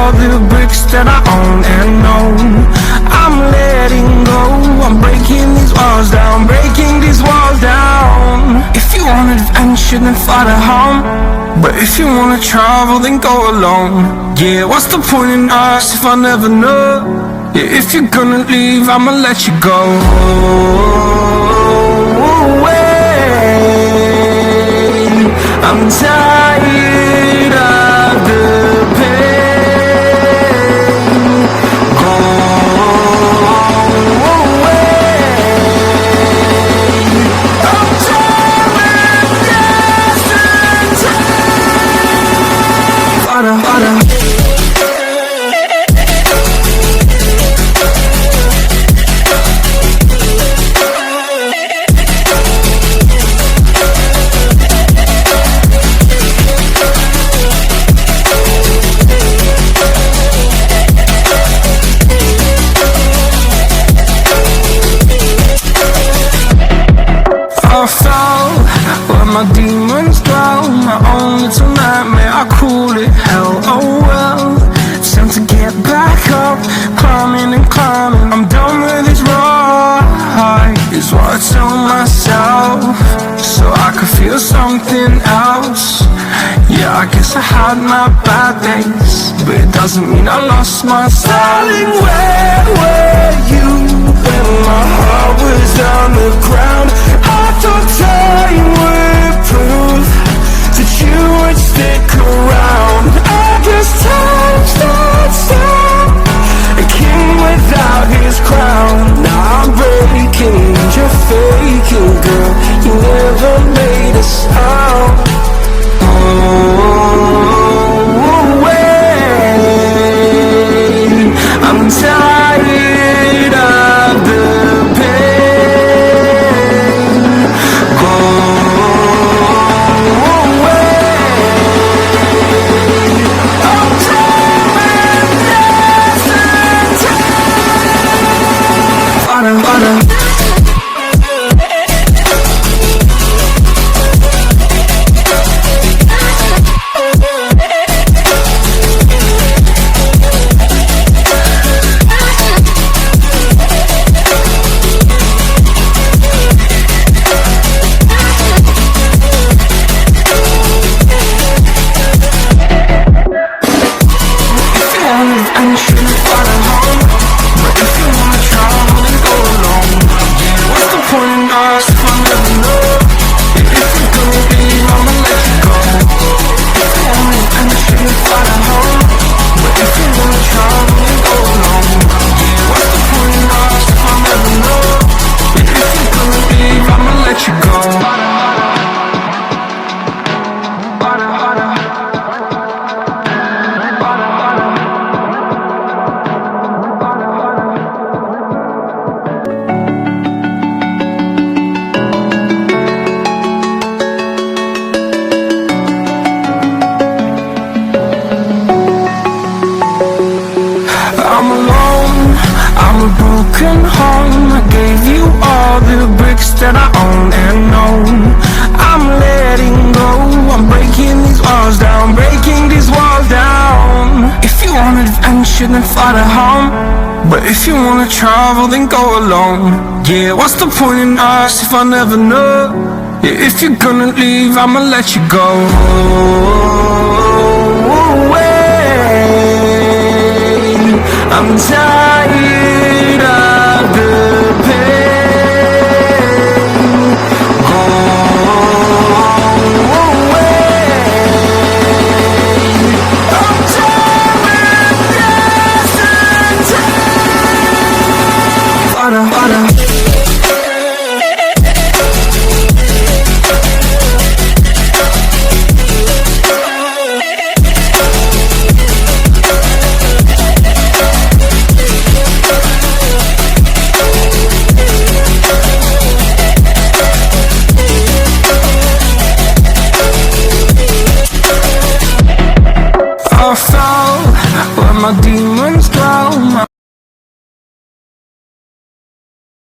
all the bricks that I own and know. I'm letting go, I'm breaking these walls down, breaking these walls down. If you want adventure, then fly to home, but if you wanna travel, then go alone. Yeah, what's the point in us if I never know? Yeah, if you're gonna leave, I'ma let you go. I'm tired of the pain. Go away. I'm tired of yesterday. Harder, harder. My demons dwell, my own little nightmare, I call it hell. Oh well, it's time to get back up, climbing and climbing. I'm done with this ride, is what I tell myself, so I could feel something else. Yeah, I guess I had my bad days, but it doesn't mean I lost my style. Darling, where were you when my heart was on the ground? I thought time would prove that you would stick around. I guess time stood still, a king without his crown. Now I'm breaking and you're faking, girl. You never made a sound. Oh, wait, I'm tired of the pain. Go away. I'm tired of yesterday. Harder, harder. That I own and know. I'm letting go, I'm breaking these walls down, breaking these walls down. If you want adventure, then fly to home, but if you wanna travel, then go alone. Yeah, what's the point in us if I never know? Yeah, if you're gonna leave, I'ma let you go. Wait, I'm tired of the pain. I fell where my demons dwell.